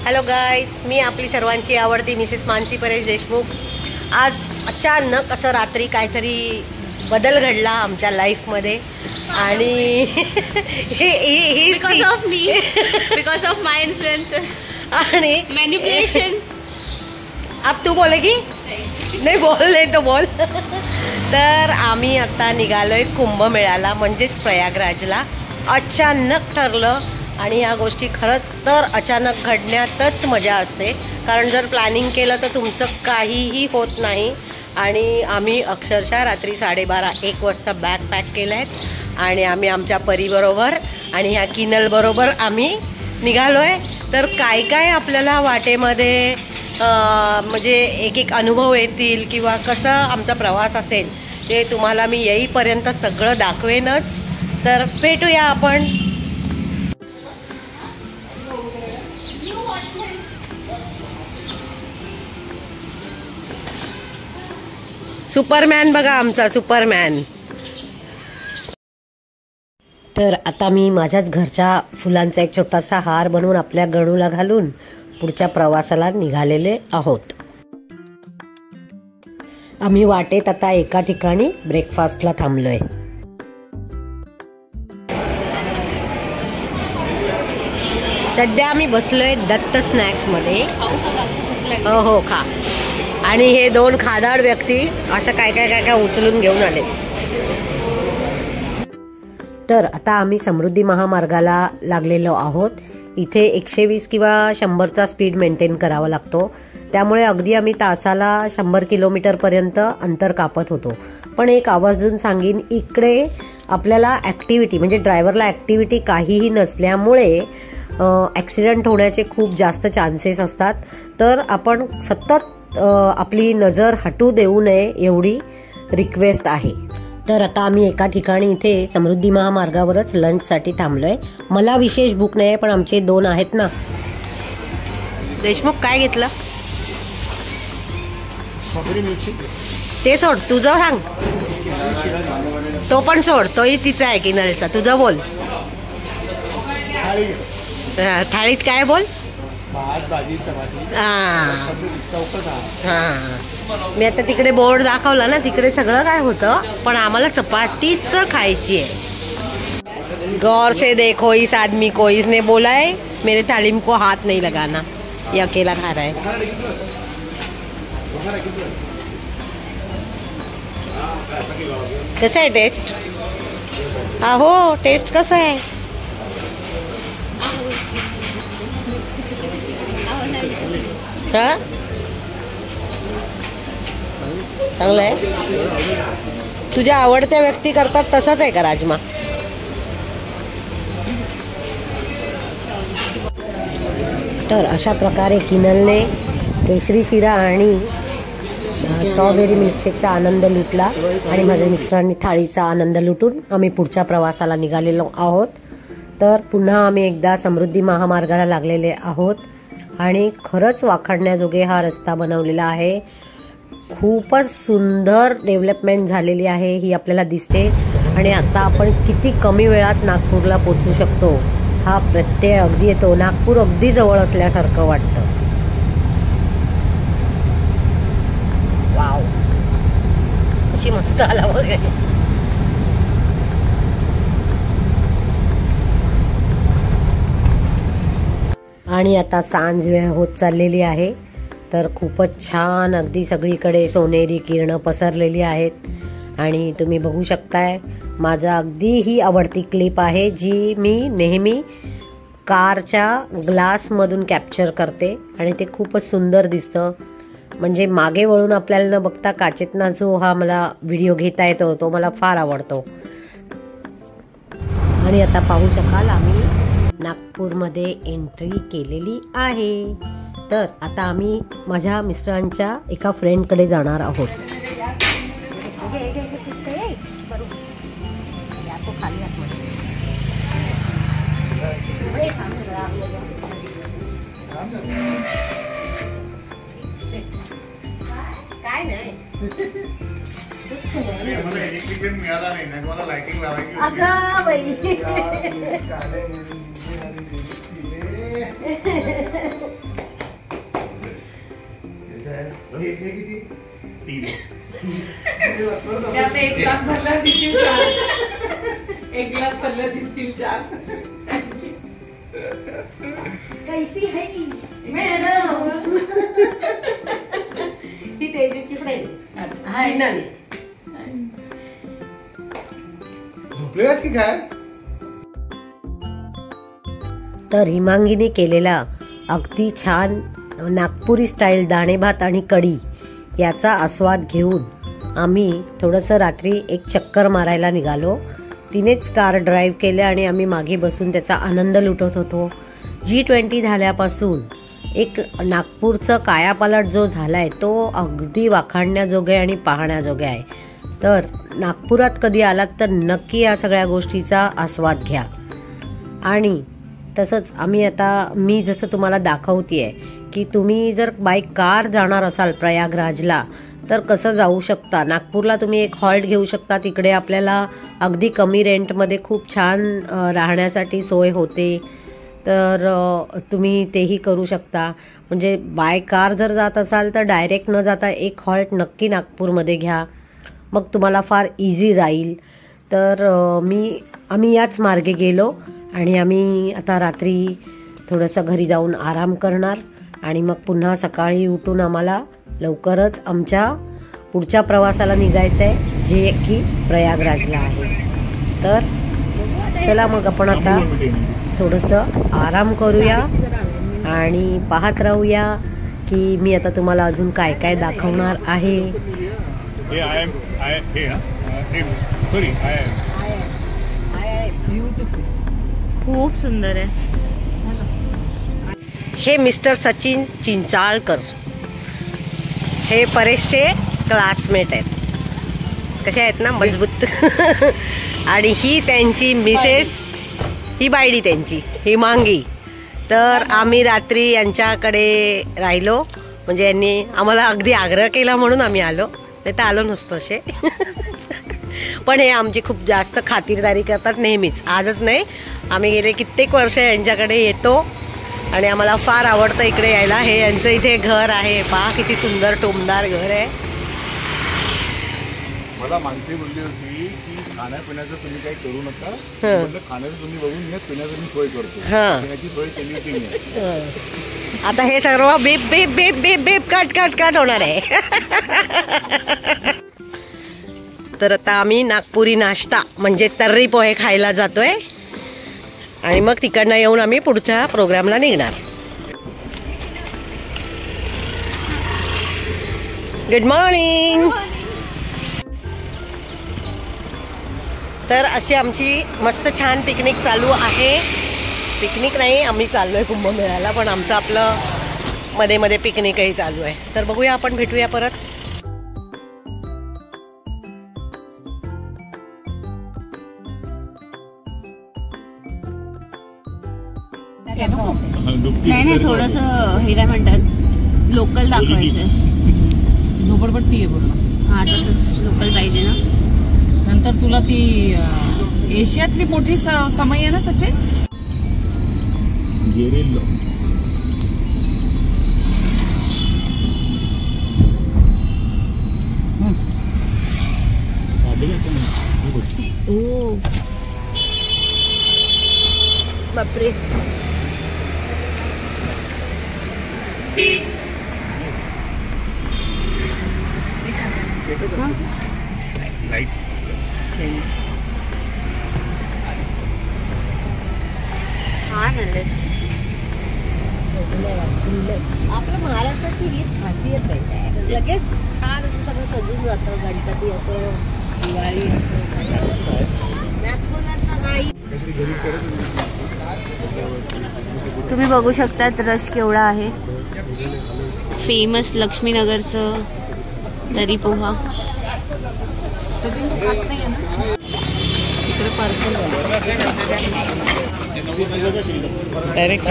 Hello guys, मी आपली सर्वांची आवडती मिसेस मानसी परेश देशमुख. आज अचानक असं रात्री काहीतरी बदल घडला आमच्या लाईफमध्ये आणि because of me, because of my influence आणि मॅनिपुलेशन. अब तू बोलेगी? नाही बोल, नाही तो बोल. तर आम्ही आता निघालोय कुंभमेळ्याला, म्हणजेच प्रयागराजला. अचानक ठरलं आणि या गोष्टी खरंच तर अचानक घडण्यातच मजा असते, कारण जर प्लॅनिंग केलं तर तुमचं काहीही होत नाही. आणि आम्ही अक्षरशः रात्री 12:30-1 वाजता बॅग पॅक केलं आहे आणि आम्ही आमच्या परीबरोबर आणि ह्या किनलबरोबर आम्ही निघालो आहे. तर काय काय आपल्याला वाटेमध्ये म्हणजे एक एक अनुभव येतील किंवा कसं आमचा प्रवास असेल ते तुम्हाला मी येईपर्यंत सगळं दाखवेनच. तर भेटूया आपण. सुपरमॅन बघा, आमचा सुपरमॅन. तर आता मी माझ्याच घरच्या फुलांचा एक छोटासा हार बनवून आपल्या गणूला घालून पुढच्या प्रवासाला निघालेले आहोत. आम्ही वाटेत आता एका ठिकाणी ब्रेकफास्टला थांबलोय. सध्या आम्ही बसलोय दत्त स्नॅक्स मध्ये. हो हो, खा. आणि हे दोन खादाड व्यक्ती असं काय काय काय काय उचलून घेऊन आले. तर आता आम्ही समृद्धी महामार्गाला लागलेलो आहोत. इथे 120 किंवा 100चा स्पीड मेंटेन करावा लागतो, त्यामुळे अगदी आम्ही तासाला 100 किलोमीटर पर्यंत अंतर कापत होतो. पण एक आवर्जून सांगीन, इकडे आपल्याला ऍक्टिव्हिटी म्हणजे ड्रायव्हरला ऍक्टिव्हिटी काहीही नसल्यामुळे ऍक्सिडेंट होण्याचे खूप जास्त चान्सेस असतात. तर आपण सतत आपली नजर हटू देऊ नये एवढी रिक्वेस्ट आहे. तर आता आम्ही एका ठिकाणी इथे समृद्धी महामार्गावरच लंचसाठी थांबलोय. मला विशेष भूक नाही, पण आमचे दोन आहेत ना. देशमुख काय घेतलं ते सोड, तुझं सांग. तो पण सोड, तोही तिचा आहे किनलचा. तुझं बोल. थाळीत काय बोल? मी आता तिकडे बोर्ड दाखवला ना, तिकडे सगळं काय होतं, पण आम्हाला चपातीच खायची आहे. गौर से देखो, इस आदमी को, इसने बोला है मेरे थाली को हाथ नहीं लगाना, ये अकेला खा रहा है. कसं आहे टेस्ट? हो, टेस्ट कसं आहे? चांगलं आहे. तुझ्या आवडत्या व्यक्ती करतात तसंच आहे का राजमा? तर अशा प्रकारे किनलने केशरी शिरा आणि स्ट्रॉबेरी मिल्कशेकचा आनंद लुटला आणि माझ्या मिस्टरांनी थाळीचा आनंद लुटून आम्ही पुढच्या प्रवासाला निघालेलो आहोत. तर पुन्हा आम्ही एकदा समृद्धी महामार्गाला लागलेले आहोत आणि खरंच वाखाणण्याजोगे हा रस्ता बनवलेला आहे. खूपच सुंदर डेव्हलपमेंट झालेली आहे ही आपल्याला दिसते. आणि आता आपण किती कमी वेळात नागपूरला पोहोचू शकतो हा प्रत्यय अगदी येतो. नागपूर अगदी जवळ असल्यासारखं वाटतं. वाव, कशी मस्त आला वगैरे. आणि आता सांज वेळ होत चाललेली आहे. तर खूपच छान अगदी सगळीकडे सोनेरी किरणं पसरलेली आहेत. आणि तुम्ही बघू शकताय, माझा अगदी ही आवडती क्लिप आहे जी मी नेहमी कारच्या ग्लासमधून कॅप्चर करते आणि ते खूपच सुंदर दिसतं. म्हणजे मागे वळून आपल्याला न बघता काचेतना जो हा मला व्हिडिओ घेता येतो तो मला फार आवडतो. आणि आता पाहू शकाल आम्ही नागपूरमध्ये एंट्री केलेली आहे. तर आता आम्ही माझ्या मिस्टरांच्या एका फ्रेंडकडे जाणार आहोत. काय नाही मिळाला नाही ना, मला लाइटिंग लावायची. अगं बाई त्यात एक ग्लास भरला दिसतील 4, एक ग्लास भरला दिसतील 4. कैसी है मॅडम? ही तेजूची फ्रेंड. हाय नाही झोपलेलाच की काय? तर हिमांगीने केलेला अगदी छान नागपुरी स्टाईल दाणे भात आणि कढी याचा आस्वाद घेऊन आम्ही थोडंसं रात्री एक चक्कर मारायला निघालो. तिनेच कार ड्राईव्ह केले आणि आम्ही मागे बसून त्याचा आनंद लुटत होतो. G20 झाल्यापासून एक नागपूरचं कायापालट जो झालाय तो अगदी वाखाणण्याजोगे आणि पाहण्याजोगे आहे. तर नागपुरात कधी आलात तर नक्की या सगळ्या गोष्टीचा आस्वाद घ्या. आणि तसंच मी जसं तुम्हाला दाखवतेय की तुम्ही जर बाय कार जाणार असाल प्रयागराजला तर कसं जाऊ शकता. नागपूरला तुम्ही एक हॉल्ट घेऊ शकता. तिकडे आपल्याला अगदी कमी रेंटमध्ये खूप छान राहण्यासाठी सोय होते. तर तुम्ही तेही करू शकता. म्हणजे बाय कार जर जात असाल तर डायरेक्ट न जाता एक हॉल्ट नक्की नागपूरमध्ये घ्या, मग तुम्हाला फार इझी जाईल. तर आम्ही याच मार्गे गेलो आणि आम्ही आता रात्री थोडंसं घरी जाऊन आराम करणार आणि मग पुन्हा सकाळी उठून आम्हाला लवकरच आमच्या पुढच्या प्रवासाला निघायचं आहे, जे की प्रयागराजला आहे. तर चला मग आपण आता थोडंसं आराम करूया आणि पाहत राहूया की मी आता तुम्हाला अजून काय काय दाखवणार आहे. खूप सुंदर आहे. हे मिस्टर सचिन चिंचाळकर, हे परेशचे क्लासमेट आहेत. कसे आहेत ना, मजबूत. आणि ही त्यांची मिसेस, ही बायडी त्यांची हिमांगी. तर आम्ही रात्री यांच्याकडे राहिलो, म्हणजे यांनी आम्हाला अगदी आग्रह केला म्हणून आम्ही आलो, नाही तर आलो नसतो असे. पण हे आमची खूप जास्त खातिरदारी करतात नेहमीच, आजच नाही, आम्ही गेले कित्येक वर्ष यांच्याकडे येतो आणि आम्हाला फार आवडतं इकडे यायला. हे यांचं इथे घर आहे, पहा किती सुंदर टोमदार घर आहे. मला माणसे बोलली होती की खाण्यापिण्याचं तुम्ही काही करू नका, खाण्याचं तुम्ही बघून घ्या, पिण्याचं मी सोय करतो. पिण्याची सोय केली होती मी. आता हे सर्व बीप बीप बीप बीप बीप कट कट कट होणार आहे. तर आता आम्ही नागपुरी नाश्ता म्हणजे तर्री पोहे खायला जातोय आणि मग तिकडनं येऊन आम्ही पुढच्या प्रोग्रामला निघणार. Good morning. तर अशी आमची मस्त छान पिकनिक चालू आहे. पिकनिक नाही, आम्ही चाललोय कुंभमेळ्याला, पण आमचं आपलं मध्ये मध्ये पिकनिकही चालू आहे. तर बघूया, आपण भेटूया परत. नाही थोडस हे काय म्हणतात, लोकल दाखवायचंय. झोपडपट्टी आहे पूर्ण. हा, तसंच लोकल पाहिजे ना. नंतर तुला ती एशियातली मोठी समय आहे ना सचिन. ओ बापरे. छान आले. आपल्या महाराष्ट्राची हीच खासियत आहे, लगेच छान असं सगळं सजून जातं. गणपती असो, दिवाळी असो, नागपुराचं नाही. तुम्ही बघू शकतात रश केवढा आहे. फेमस लक्ष्मीनगरचं तरी पोहा. इकडे पार्सल डायरेक्ट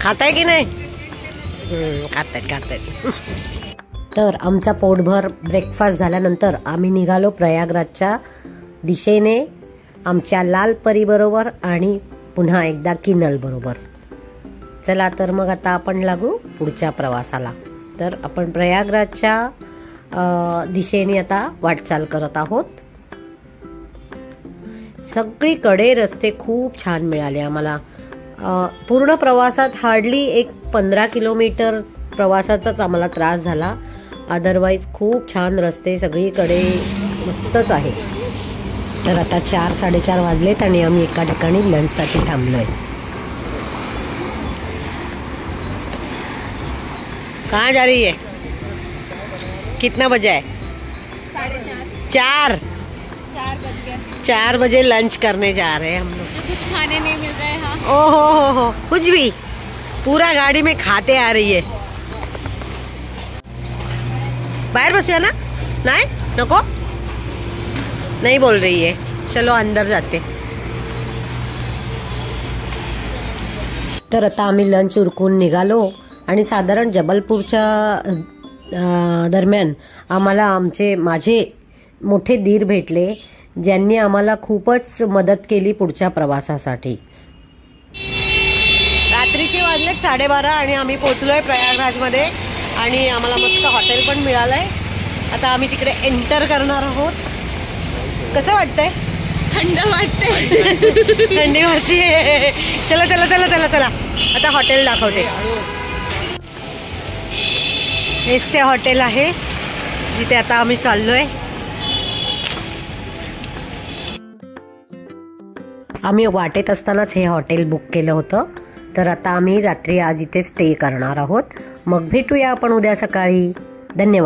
खाताय की नाही? खातायत. तर आमचा पोटभर ब्रेकफास्ट झाल्यानंतर आम्ही निघालो प्रयागराजच्या दिशेने आमच्या लाल परी बरोबर आणि पुन्हा एकदा किन्नल बरोबर. चला तर मग आता आपण लागू पुढच्या प्रवासाला. तर आपण प्रयागराजच्या दिशेने आता वाटचाल करत आहोत. सगळीकडे रस्ते खूप छान मिळाले आम्हाला. पूर्ण प्रवासात हार्डली एक 15 किलोमीटर प्रवासाचाच आम्हाला त्रास झाला. अदरवाईज खूप छान रस्ते सगळीकडे मस्तच आहे. तर आता 4-4:30 वाजलेत आणि आम्ही एका ठिकाणी लंचसाठी थांबलोय. कहाँ जा रही है? कितना बजे है? 4 बजे लंच करने जा रहे हैं हम लोग. कुछ खाने नहीं मिल रहा है. हाँ. हो कुछ भी पूरा गाड़ी में खाते आ रही है. बाहर बसूया ना? नहीं नको नहीं बोल रही है. चलो अंदर जाते. तर आता आम्ही लंच उरकून निघालो आणि साधारण जबलपूरच्या दरम्यान आम्हाला माझे मोठे दीर भेटले, ज्यांनी आम्हाला खूपच मदत केली पुढच्या प्रवासासाठी. रात्रीचे वाजले 12:30 आणि आम्ही पोहोचलोय प्रयागराजमध्ये आणि आम्हाला मस्त हॉटेल पण मिळालंय. आता आम्ही तिकडे एंटर करणार आहोत. कसं वाटतंय? थंड वाटते. थंडी वाजते. चला आता हॉटेल दाखवते. हेच ते हॉटेल आहे जिथे आता आम्ही चाललोय. आम्ही वाटेत असतानाच हे हॉटेल बुक केलं होतं. तर आता आम्ही रात्री आज इथे स्टे करणार आहोत. मग भेटूया आपण उद्या सकाळी. धन्यवाद.